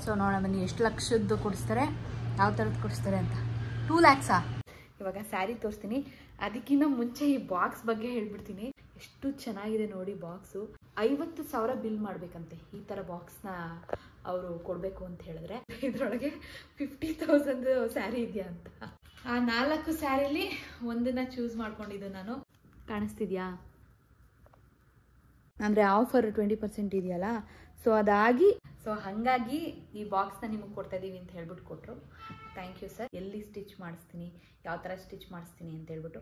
So ನೋಡೋಣ ಬನ್ನಿ ಎಷ್ಟು ಲಕ್ಷದ್ದು ಕೊಡಿಸ್ತಾರೆ, ಯಾವ ಥರದ್ದು ಕೊಡಿಸ್ತಾರೆ ಅಂತ. 2 lakhs ಇವಾಗ ಸ್ಯಾರಿ ತೋರಿಸ್ತೀನಿ. ಅದಕ್ಕಿಂತ ಮುಂಚೆ ಈ ಬಾಕ್ಸ್ ಬಗ್ಗೆ ಹೇಳ್ಬಿಡ್ತೀನಿ. ಎಷ್ಟು ಚೆನ್ನಾಗಿದೆ ನೋಡಿ ಬಾಕ್ಸು. 50,000 ಬಿಲ್ ಮಾಡಬೇಕಂತೆ ಈ ಥರ ಬಾಕ್ಸ್ನ ಅವರು ಕೊಡಬೇಕು ಅಂತ ಹೇಳಿದ್ರೆ. ಇದರೊಳಗೆ 50,000 ಸ್ಯಾರಿ ಇದೆಯಾ ಅಂತ. ಆ 4 ಸ್ಯಾರಿಲಿ ಒಂದನ್ನ ಚೂಸ್ ಮಾಡ್ಕೊಂಡಿದ್ದು ನಾನು. ಕಾಣಿಸ್ತಿದ್ಯಾ ಅಂದರೆ ಆಫರ್ 20% ಇದೆಯಲ್ಲ, ಸೊ ಅದಾಗಿ ಸೊ ಹಾಗಾಗಿ ಈ ಬಾಕ್ಸ್ನ ನಿಮಗೆ ಕೊಡ್ತಾ ಇದ್ದೀವಿ ಅಂತ ಹೇಳ್ಬಿಟ್ಟು ಕೊಟ್ಟರು. Thank you sir. ಎಲ್ಲಿ ಸ್ಟಿಚ್ ಮಾಡಿಸ್ತೀನಿ, ಯಾವ ಥರ ಸ್ಟಿಚ್ ಮಾಡಿಸ್ತೀನಿ ಅಂತ ಹೇಳ್ಬಿಟ್ಟು.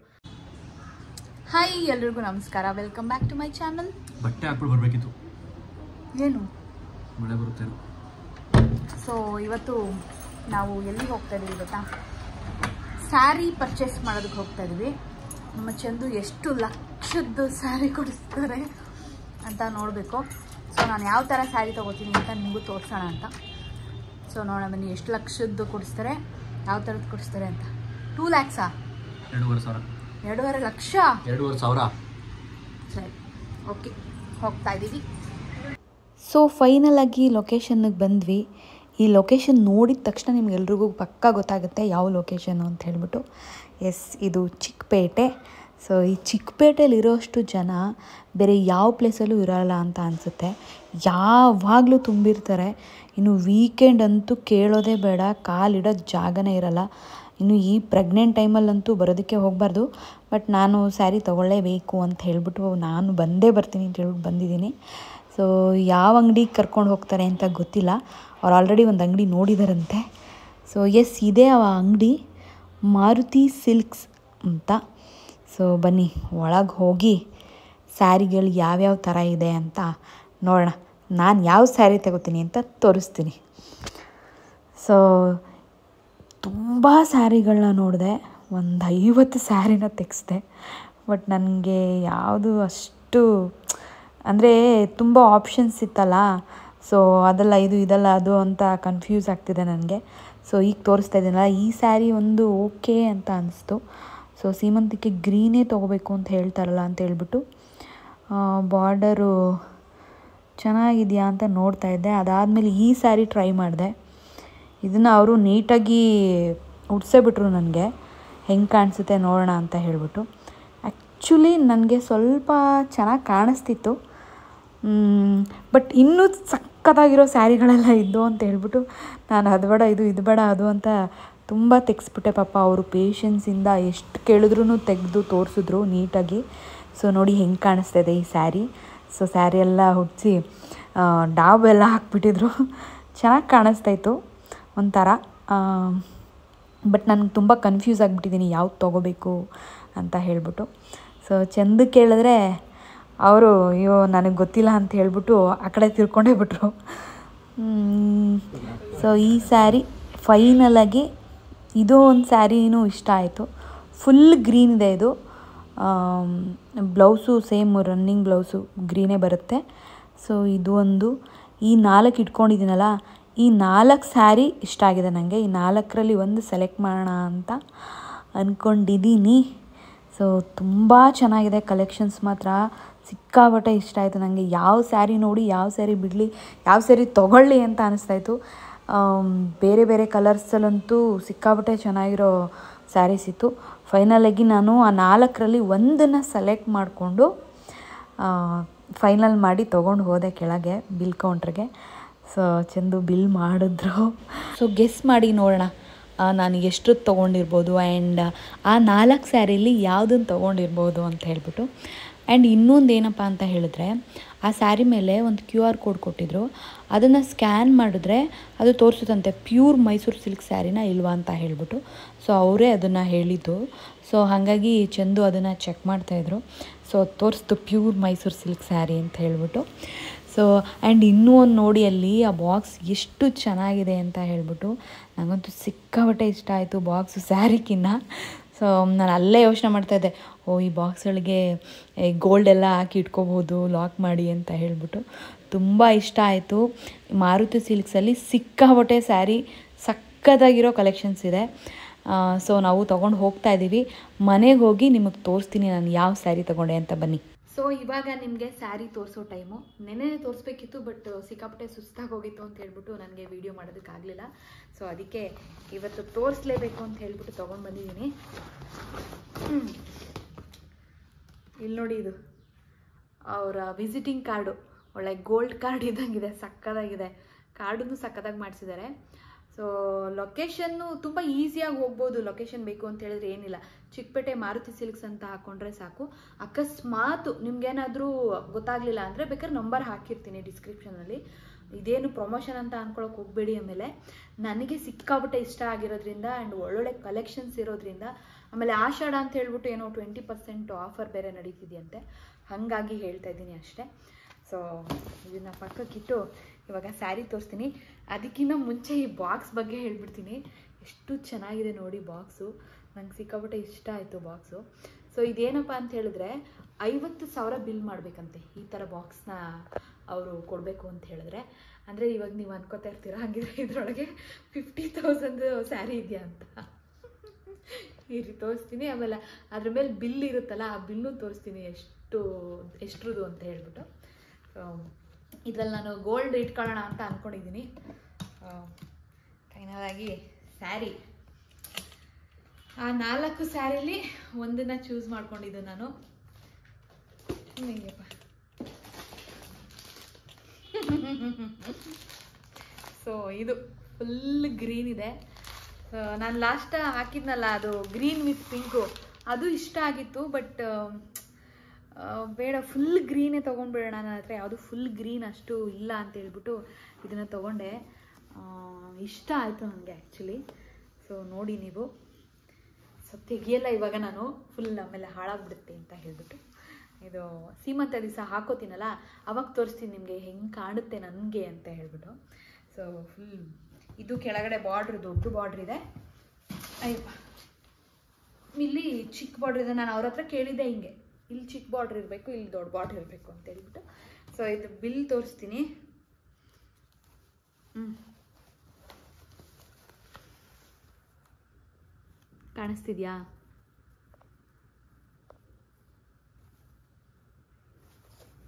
ಹಾಯ್ ಎಲ್ರಿಗೂ ನಮಸ್ಕಾರ, welcome back to my channel. ಬಟ್ಟೆ ಹಾಕ್ಬಿಟ್ಟು ಬರಬೇಕಿತ್ತು, ಏನು ಮಳೆ ಬರುತ್ತೆ. ಸೊ ಇವತ್ತು ನಾವು ಎಲ್ಲಿಗೆ ಹೋಗ್ತಾ ಇದ್ದೀವಿ ಗೊತ್ತಾ? ಸ್ಯಾರಿ ಪರ್ಚೇಸ್ ಮಾಡೋದಕ್ಕೆ ಹೋಗ್ತಾ ಇದ್ದೀವಿ. ನಮ್ಮ ಚಂದು ಎಷ್ಟು ಲಕ್ಷದ್ದು ಸ್ಯಾರಿ ಕೊಡಿಸ್ತಾರೆ ಅಂತ ನೋಡಬೇಕು. ಸೊ ನಾನು ಯಾವ ಥರ ಸ್ಯಾರಿ ತೊಗೋತೀನಿ ಅಂತ ನಿಮಗೂ ತೋರಿಸೋಣ ಅಂತ. ಸೊ ನೋಡೋಣ ಬನ್ನಿ ಎಷ್ಟು ಲಕ್ಷದ್ದು ಕೊಡಿಸ್ತಾರೆ, ಯಾವ ಥರದ್ದು ಕೊಡಿಸ್ತಾರೆ ಅಂತ. 2 lakhs 2.5 ಲಕ್ಷ 2,500. ಸರಿ, ಓಕೆ, ಹೋಗ್ತಾ ಇದ್ದೀವಿ. ಸೊ ಫೈನಲಾಗಿ ಲೊಕೇಶನ್ನಿಗೆ ಬಂದ್ವಿ. ಈ ಲೊಕೇಶನ್ ನೋಡಿದ ತಕ್ಷಣ ನಿಮ್ಗೆಲ್ರಿಗೂ ಪಕ್ಕಾ ಗೊತ್ತಾಗುತ್ತೆ ಯಾವ ಲೊಕೇಶನ್ನು ಅಂತ ಹೇಳ್ಬಿಟ್ಟು. ಎಸ್, ಇದು ಚಿಕ್ಕಪೇಟೆ. ಸೊ ಈ ಚಿಕ್ಕಪೇಟೆಯಲ್ಲಿರೋಷ್ಟು ಜನ ಬೇರೆ ಯಾವ ಪ್ಲೇಸಲ್ಲೂ ಇರೋಲ್ಲ ಅಂತ ಅನಿಸುತ್ತೆ. ಯಾವಾಗಲೂ ತುಂಬಿರ್ತಾರೆ. ಇನ್ನು ವೀಕೆಂಡ್ ಅಂತೂ ಕೇಳೋದೇ ಬೇಡ, ಕಾಲಿಡೋದು ಜಾಗನೇ ಇರೋಲ್ಲ. ಇನ್ನು ಈ ಪ್ರೆಗ್ನೆಂಟ್ ಟೈಮಲ್ಲಂತೂ ಬರೋದಕ್ಕೆ ಹೋಗಬಾರ್ದು. ಬಟ್ ನಾನು ಸ್ಯಾರಿ ತೊಗೊಳ್ಳೇಬೇಕು ಅಂತ ಹೇಳ್ಬಿಟ್ಟು ನಾನು ಬಂದೇ ಬರ್ತೀನಿ ಅಂತ ಹೇಳ್ಬಿಟ್ಟು ಬಂದಿದ್ದೀನಿ. ಸೊ ಯಾವ ಅಂಗಡಿಗೆ ಕರ್ಕೊಂಡು ಹೋಗ್ತಾರೆ ಅಂತ ಗೊತ್ತಿಲ್ಲ. ಅವ್ರು ಆಲ್ರೆಡಿ ಒಂದು ಅಂಗಡಿ ನೋಡಿದಾರಂತೆ. ಸೊ ಎಸ್, ಇದೇ ಆ ಅಂಗಡಿ, ಮಾರುತಿ ಸಿಲ್ಕ್ಸ್ ಅಂತ. ಸೊ ಬನ್ನಿ ಒಳಗೆ ಹೋಗಿ ಸ್ಯಾರಿಗಳು ಯಾವ್ಯಾವ ಥರ ಇದೆ ಅಂತ ನೋಡೋಣ. ನಾನು ಯಾವ ಸ್ಯಾರಿ ತಗೋತೀನಿ ಅಂತ ತೋರಿಸ್ತೀನಿ. ಸೊ ತುಂಬ ಸ್ಯಾರಿಗಳನ್ನ ನೋಡಿದೆ, ಒಂದು 50 ಸ್ಯಾರಿನ ತೆಗೆಸ್ದೆ. ಬಟ್ ನನಗೆ ಯಾವುದು ಅಷ್ಟು ಅಂದರೆ ತುಂಬ ಆಪ್ಷನ್ಸ್ ಇತ್ತಲ್ಲ, ಸೊ ಅದೆಲ್ಲ ಇದು ಇದೆಲ್ಲ ಅದು ಅಂತ ಕನ್ಫ್ಯೂಸ್ ಆಗ್ತಿದೆ ನನಗೆ. ಸೊ ಈಗ ತೋರಿಸ್ತಾ ಇದ್ದೀನಲ್ಲ, ಈ ಸ್ಯಾರಿ ಒಂದು ಓಕೆ ಅಂತ ಅನಿಸ್ತು. ಸೊ ಸೀಮಂತಿಗೆ ಗ್ರೀನೇ ತೊಗೋಬೇಕು ಅಂತ ಹೇಳ್ತಾರಲ್ಲ ಅಂತ ಹೇಳ್ಬಿಟ್ಟು ಬಾರ್ಡರು ಚೆನ್ನಾಗಿದೆಯಾ ಅಂತ ನೋಡ್ತಾ ಇದ್ದೆ. ಅದಾದಮೇಲೆ ಈ ಸ್ಯಾರಿ ಟ್ರೈ ಮಾಡಿದೆ. ಇದನ್ನು ಅವರು ನೀಟಾಗಿ ಉಡ್ಸೇ ಬಿಟ್ರು ನನಗೆ, ಹೆಂಗೆ ಕಾಣಿಸುತ್ತೆ ನೋಡೋಣ ಅಂತ ಹೇಳ್ಬಿಟ್ಟು. ಆ್ಯಕ್ಚುಲಿ ನನಗೆ ಸ್ವಲ್ಪ ಚೆನ್ನಾಗಿ ಕಾಣಿಸ್ತಿತ್ತು, ಬಟ್ ಇನ್ನೂ ಸಕ್ಕತ್ತಾಗಿರೋ ಸ್ಯಾರಿಗಳೆಲ್ಲ ಇದ್ದು ಅಂತ ಹೇಳ್ಬಿಟ್ಟು ನಾನು ಅದು ಬೇಡ ಇದು ಬೇಡ ಅದು ಅಂತ ತುಂಬ ತೆಗೆಸ್ಬಿಟ್ಟೆ. ಪಾಪ ಅವರು ಪೇಷನ್ಸಿಂದ ಎಷ್ಟು ಕೇಳಿದ್ರೂ ತೆಗೆದು ತೋರಿಸಿದ್ರು ನೀಟಾಗಿ. ಸೊ ನೋಡಿ ಹೆಂಗೆ ಕಾಣಿಸ್ತಾ ಇದೆ ಈ ಸ್ಯಾರಿ. ಸೊ ಸ್ಯಾರಿ ಎಲ್ಲ ಹುಡ್ಸಿ ಡಾಬೆಲ್ಲ ಹಾಕ್ಬಿಟ್ಟಿದ್ರು, ಚೆನ್ನಾಗಿ ಕಾಣಿಸ್ತಾಯಿತ್ತು ಒಂಥರ. ಬಟ್ ನನಗೆ ತುಂಬ ಕನ್ಫ್ಯೂಸ್ ಆಗಿಬಿಟ್ಟಿದ್ದೀನಿ ಯಾವ್ದು ತೊಗೋಬೇಕು ಅಂತ ಹೇಳ್ಬಿಟ್ಟು. ಸೊ ಚಂದ ಕೇಳಿದ್ರೆ ಅವರು ಅಯ್ಯೋ ನನಗೆ ಗೊತ್ತಿಲ್ಲ ಅಂತ ಹೇಳ್ಬಿಟ್ಟು ಆ ಕಡೆ ತಿರ್ಕೊಂಡೇ ಬಿಟ್ರು. ಸೊ ಈ ಸ್ಯಾರಿ ಫೈನಲಾಗಿ ಇದು ಒಂದು ಸ್ಯಾರಿನೂ ಇಷ್ಟ ಆಯಿತು. ಫುಲ್ ಗ್ರೀನ್ ಇದೆ ಇದು. ಬ್ಲೌಸು ಸೇಮ್ ರನ್ನಿಂಗ್ ಬ್ಲೌಸು ಗ್ರೀನೇ ಬರುತ್ತೆ. ಸೊ ಇದು ಒಂದು, ಈ 4 ಇಟ್ಕೊಂಡಿದ್ದೀನಲ್ಲ, ಈ 4 ಸ್ಯಾರಿ ಇಷ್ಟ ಆಗಿದೆ ನನಗೆ. ಈ 4ರಲ್ಲಿ ಒಂದು ಸೆಲೆಕ್ಟ್ ಮಾಡೋಣ ಅಂತ ಅಂದ್ಕೊಂಡಿದ್ದೀನಿ. ಸೊ ತುಂಬ ಚೆನ್ನಾಗಿದೆ ಕಲೆಕ್ಷನ್ಸ್, ಮಾತ್ರ ಸಿಕ್ಕಾಪಟ್ಟೆ ಇಷ್ಟ ಆಯಿತು ನನಗೆ. ಯಾವ ಸ್ಯಾರಿ ನೋಡಿ ಯಾವ ಸ್ಯಾರಿ ಬಿಡಲಿ, ಯಾವ ಸ್ಯಾರಿ ತೊಗೊಳ್ಳಿ ಅಂತ ಅನಿಸ್ತಾಯಿತ್ತು. ಬೇರೆ ಬೇರೆ ಕಲರ್ಸಲ್ಲಂತೂ ಸಿಕ್ಕಾಪಟ್ಟೆ ಚೆನ್ನಾಗಿರೋ ಸ್ಯಾರೀಸ್ ಇತ್ತು. ಫೈನಲಾಗಿ ನಾನು ಆ 4ರಲ್ಲಿ ಒಂದನ್ನು ಸೆಲೆಕ್ಟ್ ಮಾಡಿಕೊಂಡು ಫೈನಲ್ ಮಾಡಿ ತೊಗೊಂಡು ಹೋದೆ ಕೆಳಗೆ ಬಿಲ್ ಕೌಂಟ್ರಿಗೆ. ಸೊ ಚಂದು ಬಿಲ್ ಮಾಡಿದ್ರು. ಸೊ ಗೆಸ್ ಮಾಡಿ ನೋಡೋಣ ನಾನು ಎಷ್ಟು ತೊಗೊಂಡಿರ್ಬೋದು ಆ್ಯಂಡ್ ಆ 4 ಸ್ಯಾರಿಲಿ ಯಾವುದನ್ನು ತೊಗೊಂಡಿರ್ಬೋದು ಅಂತ ಹೇಳ್ಬಿಟ್ಟು. ಆ್ಯಂಡ್ ಇನ್ನೊಂದು ಏನಪ್ಪ ಅಂತ ಹೇಳಿದ್ರೆ, ಆ ಸ್ಯಾರಿ ಮೇಲೆ ಒಂದು QR ಕೋಡ್ ಕೊಟ್ಟಿದ್ರು. ಅದನ್ನು ಸ್ಕ್ಯಾನ್ ಮಾಡಿದ್ರೆ ಅದು ತೋರಿಸುತ್ತಂತೆ ಪ್ಯೂರ್ ಮೈಸೂರು ಸಿಲ್ಕ್ ಸ್ಯಾರಿನ ಇಲ್ವಾ ಅಂತ ಹೇಳ್ಬಿಟ್ಟು. ಸೊ ಅವರೇ ಅದನ್ನು ಹೇಳಿದ್ದು. ಸೊ ಹಾಗಾಗಿ ಚಂದು ಅದನ್ನು ಚೆಕ್ ಮಾಡ್ತಾಯಿದ್ರು. ಸೊ ತೋರಿಸ್ತು ಪ್ಯೂರ್ ಮೈಸೂರು ಸಿಲ್ಕ್ ಸ್ಯಾರಿ ಅಂತ ಹೇಳ್ಬಿಟ್ಟು. ಸೊ ಆ್ಯಂಡ್ ಇನ್ನೂ ಒಂದು ನೋಡಿ ಅಲ್ಲಿ ಆ ಬಾಕ್ಸ್ ಎಷ್ಟು ಚೆನ್ನಾಗಿದೆ ಅಂತ ಹೇಳ್ಬಿಟ್ಟು. ನನಗಂತೂ ಸಿಕ್ಕಾಪಟ್ಟೆ ಇಷ್ಟ ಆಯಿತು ಬಾಕ್ಸು ಸ್ಯಾರಿಗಿನ್ನ. ಸೊ ನಾನು ಅಲ್ಲೇ ಯೋಚನೆ ಮಾಡ್ತಾಯಿದ್ದೆ, ಈ ಬಾಕ್ಸ್ಗಳಿಗೆ ಗೋಲ್ಡೆಲ್ಲ ಹಾಕಿ ಇಟ್ಕೋಬೋದು ಲಾಕ್ ಮಾಡಿ ಅಂತ ಹೇಳ್ಬಿಟ್ಟು. ತುಂಬ ಇಷ್ಟ ಆಯಿತು. ಮಾರುತಿ ಸಿಲ್ಕ್ಸಲ್ಲಿ ಸಿಕ್ಕಾಪಟ್ಟೆ ಸ್ಯಾರಿ ಸಕ್ಕತ್ತಾಗಿರೋ ಕಲೆಕ್ಷನ್ಸ್ ಇದೆ. ಸೊ ನಾವು ತೊಗೊಂಡು ಹೋಗ್ತಾ ಇದ್ದೀವಿ. ಮನೆಗೆ ಹೋಗಿ ನಿಮಗೆ ತೋರಿಸ್ತೀನಿ ನಾನು ಯಾವ ಸ್ಯಾರಿ ತೊಗೊಂಡೆ ಅಂತ. ಬನ್ನಿ. ಸೊ ಇವಾಗ ನಿಮಗೆ ಸ್ಯಾರಿ ತೋರಿಸೋ ಟೈಮು. ನೆನೆ ತೋರಿಸ್ಬೇಕಿತ್ತು, ಬಟ್ ಸಿಕ್ಕಾಪಟ್ಟೆ ಸುಸ್ತಾಗಿ ಹೋಗಿತ್ತು ಅಂತ ಹೇಳ್ಬಿಟ್ಟು ನನಗೆ ವಿಡಿಯೋ ಮಾಡೋದಕ್ಕಾಗಲಿಲ್ಲ. ಸೊ ಅದಕ್ಕೆ ಇವತ್ತು ತೋರಿಸ್ಲೇಬೇಕು ಅಂತ ಹೇಳ್ಬಿಟ್ಟು ತೊಗೊಂಡು ಬಂದಿದ್ದೀನಿ. ಇಲ್ಲಿ ನೋಡಿ, ಇದು ಅವರ ವಿಸಿಟಿಂಗ್ ಕಾರ್ಡು, ಒಳ್ಳೆ ಗೋಲ್ಡ್ ಕಾರ್ಡ್ ಇದ್ದಂಗಿದೆ, ಸಕ್ಕದಾಗಿದೆ. ಕಾರ್ಡನ್ನು ಸಕ್ಕದಾಗಿ ಮಾಡಿಸಿದ್ದಾರೆ. ಸೊ ಲೊಕೇಶನ್ನು ತುಂಬ ಈಸಿಯಾಗಿ ಹೋಗ್ಬೋದು. ಲೊಕೇಶನ್ ಬೇಕು ಅಂತ ಹೇಳಿದ್ರೆ ಏನಿಲ್ಲ, ಚಿಕ್ಕಪೇಟೆ ಮಾರುತಿ ಸಿಲ್ಕ್ಸ್ ಅಂತ ಹಾಕ್ಕೊಂಡ್ರೆ ಸಾಕು. ಅಕಸ್ಮಾತ್ ನಿಮ್ಗೇನಾದರೂ ಗೊತ್ತಾಗಲಿಲ್ಲ ಅಂದರೆ ಬೇಕಾದ್ರೆ ನಂಬರ್ ಹಾಕಿರ್ತೀನಿ ಡಿಸ್ಕ್ರಿಪ್ಷನಲ್ಲಿ. ಇದೇನು ಪ್ರಮೋಷನ್ ಅಂತ ಅಂದ್ಕೊಳಕ್ಕೆ ಹೋಗಬೇಡಿ. ಆಮೇಲೆ ನನಗೆ ಸಿಕ್ಕಾಬಿಟ್ಟೆ ಇಷ್ಟ ಆಗಿರೋದ್ರಿಂದ ಆ್ಯಂಡ್ ಒಳ್ಳೊಳ್ಳೆ ಕಲೆಕ್ಷನ್ಸ್ ಇರೋದ್ರಿಂದ, ಆಮೇಲೆ ಆಷಾಢ ಅಂತ ಹೇಳ್ಬಿಟ್ಟು ಏನೋ 20% ಆಫರ್ ಬೇರೆ ನಡೀತಿದೆಯಂತೆ, ಹಾಗಾಗಿ ಹೇಳ್ತಾ ಇದ್ದೀನಿ ಅಷ್ಟೇ. ಸೊ ಇದನ್ನು ಪಕ್ಕಕ್ಕಿಟ್ಟು ಇವಾಗ ಸ್ಯಾರಿ ತೋರಿಸ್ತೀನಿ. ಅದಕ್ಕಿಂತ ಮುಂಚೆ ಈ ಬಾಕ್ಸ್ ಬಗ್ಗೆ ಹೇಳ್ಬಿಡ್ತೀನಿ. ಎಷ್ಟು ಚೆನ್ನಾಗಿದೆ ನೋಡಿ ಬಾಕ್ಸು, ನಂಗೆ ಸಿಕ್ಕಾಬಿಟ್ಟೆ ಇಷ್ಟ ಆಯಿತು ಬಾಕ್ಸು. ಸೊ ಇದೇನಪ್ಪ ಅಂತ ಹೇಳಿದ್ರೆ 50,000 ಬಿಲ್ ಮಾಡಬೇಕಂತೆ ಈ ಥರ ಬಾಕ್ಸ್ನ ಅವರು ಕೊಡಬೇಕು ಅಂತ ಹೇಳಿದ್ರೆ. ಅಂದರೆ ಇವಾಗ ನೀವು ಅನ್ಕೋತಾ ಇರ್ತೀರ ಹಾಗಿದ್ರೆ ಇದರೊಳಗೆ 50,000 ಸ್ಯಾರಿ ಇದೆಯಾ ಅಂತ. ಈ ರೀತಿ ತೋರಿಸ್ತೀನಿ. ಆಮೇಲೆ ಅದ್ರ ಮೇಲೆ ಬಿಲ್ ಇರುತ್ತಲ್ಲ, ಆ ಬಿಲ್ಲು ತೋರಿಸ್ತೀನಿ ಎಷ್ಟ್ರದ್ದು ಅಂತ ಹೇಳ್ಬಿಟ್ಟು. ಇದರಲ್ಲಿ ನಾನು ಗೋಲ್ಡ್ ಇಟ್ಕೊಳ್ಳೋಣ ಅಂತ ಅಂದ್ಕೊಂಡಿದ್ದೀನಿ. ಫೈನಲ್ ಆಗಿ ಸ್ಯಾರಿ, ಆ 4 ಸ್ಯಾರಿಲಿ ಒಂದನ್ನು ಚೂಸ್ ಮಾಡ್ಕೊಂಡಿದ್ದು ನಾನು. ಹಿಂಗಪ್ಪ. ಸೊ ಇದು ಫುಲ್ ಗ್ರೀನ್ ಇದೆ. ನಾನು ಲಾಸ್ಟ್ ಹಾಕಿದ್ನಲ್ಲ, ಅದು ಗ್ರೀನ್ ವಿತ್ ಪಿಂಕು, ಅದು ಇಷ್ಟ ಆಗಿತ್ತು. ಬಟ್ ಬೇಡ, ಫುಲ್ ಗ್ರೀನೇ ತೊಗೊಂಡ್ಬಿಡೋಣ. ನನ್ನ ಹತ್ರ ಯಾವುದು ಫುಲ್ ಗ್ರೀನ್ ಅಷ್ಟು ಇಲ್ಲ ಅಂತ ಹೇಳ್ಬಿಟ್ಟು ಇದನ್ನು ತೊಗೊಂಡೆ. ಇಷ್ಟ ಆಯಿತು ನನಗೆ ಆ್ಯಕ್ಚುಲಿ. ಸೊ ನೋಡಿ ನೀವು, ಸೊ ತೆಗಿಯಲ್ಲ ಇವಾಗ ನಾನು ಫುಲ್, ಆಮೇಲೆ ಹಾಳಾಗ್ಬಿಡುತ್ತೆ ಅಂತ ಹೇಳ್ಬಿಟ್ಟು. ಇದು ಸೀಮಂತ ದಿವಸ ಹಾಕೋತೀನಲ್ಲ, ಅವಾಗ ತೋರಿಸ್ತೀನಿ ನಿಮಗೆ ಹೆಂಗೆ ಕಾಣುತ್ತೆ ನನಗೆ ಅಂತ ಹೇಳ್ಬಿಟ್ಟು. ಸೊ ಫುಲ್ ಇದು ಕೆಳಗಡೆ ಬಾರ್ಡ್ರ್, ದೊಡ್ಡ ಬಾರ್ಡ್ರ್ ಇದೆ. ಅಯ್ಯಪ್ಪ, ಇಲ್ಲಿ ಚಿಕ್ಕ ಬಾರ್ಡ್ರ್ ಇದೆ. ನಾನು ಅವ್ರ ಹತ್ರ ಕೇಳಿದ್ದೆ, ಹಿಂಗೆ ಇಲ್ಲಿ ಚಿಕ್ಕ ಬಾರ್ಡ್ರ್ ಇರಬೇಕು, ಇಲ್ಲಿ ದೊಡ್ಡ ಬಾರ್ಡ್ರ್ ಇರಬೇಕು ಅಂತ ಹೇಳ್ಬಿಟ್ಟು. ಸೊ ಇದು ಬಿಲ್ ತೋರಿಸ್ತೀನಿ. ಕಾಣಿಸ್ತಿದ್ಯಾ?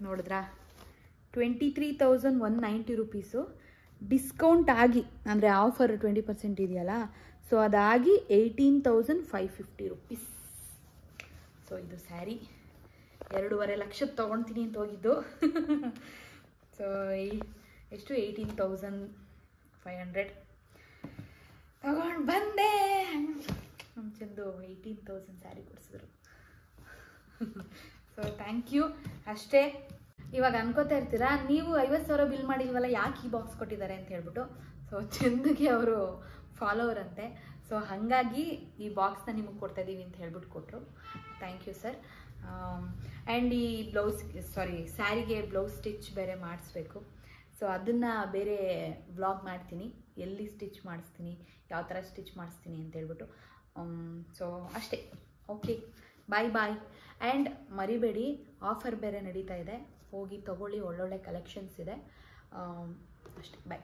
ನೋಡಿದ್ರಾ? 23,190 ರೂಪೀಸು. ಡಿಸ್ಕೌಂಟ್ ಆಗಿ, ಅಂದರೆ ಆಫರ್ 20% ಇದೆಯಲ್ಲ, ಸೊ ಅದಾಗಿ 18,550 ರೂಪೀಸ್. ಸೊ ಇದು ಸ್ಯಾರಿ 2.5 ಲಕ್ಷಕ್ಕೆ ತೊಗೊಳ್ತೀನಿ ಅಂತ ಹೋಗಿದ್ದು. ಸೊ ಎಷ್ಟು 18,500 ತಗೊಂಡು ಬಂದೆ. ನಮ್ಮ ಚಂದು 18,000 ಸ್ಯಾರಿ ಕೊಡಿಸಿದ್ರು. ಸೊ ಥ್ಯಾಂಕ್ ಯು ಅಷ್ಟೇ. ಇವಾಗ ಅನ್ಕೋತಾ ಇರ್ತೀರಾ, ನೀವು 50,000 ಬಿಲ್ ಮಾಡಿಲ್ವಲ್ಲ, ಯಾಕೆ ಈ ಬಾಕ್ಸ್ ಕೊಟ್ಟಿದ್ದಾರೆ ಅಂತ ಹೇಳ್ಬಿಟ್ಟು. ಸೊ ಚಂದಗೆ ಅವರು ಫಾಲೋವರ್ ಅಂತೆ. ಸೊ ಹಾಗಾಗಿ ಈ ಬಾಕ್ಸ್ನ ನಿಮಗೆ ಕೊಡ್ತಾ ಇದ್ದೀವಿ ಅಂತ ಹೇಳ್ಬಿಟ್ಟು ಕೊಟ್ಟರು. Thank you sir. ಆ್ಯಂಡ್ ಈ ಸ್ಯಾರಿಗೆ ಬ್ಲೌಸ್ ಸ್ಟಿಚ್ ಬೇರೆ ಮಾಡಿಸ್ಬೇಕು. ಸೊ ಅದನ್ನು ಬೇರೆ ವ್ಲಾಗ್ ಮಾಡ್ತೀನಿ, ಎಲ್ಲಿ ಸ್ಟಿಚ್ ಮಾಡಿಸ್ತೀನಿ, ಯಾವ ಥರ ಸ್ಟಿಚ್ ಮಾಡಿಸ್ತೀನಿ ಅಂತ ಹೇಳ್ಬಿಟ್ಟು. ಸೊ ಅಷ್ಟೇ. Okay, bye bye. ಆ್ಯಂಡ್ ಮರಿಬೇಡಿ, ಆಫರ್ ಬೇರೆ ನಡೀತಾ ಇದೆ, ಹೋಗಿ ತೊಗೊಳ್ಳಿ, ಒಳ್ಳೊಳ್ಳೆ ಕಲೆಕ್ಷನ್ಸ್ ಇದೆ. ಅಷ್ಟೇ, ಬಾಯ್.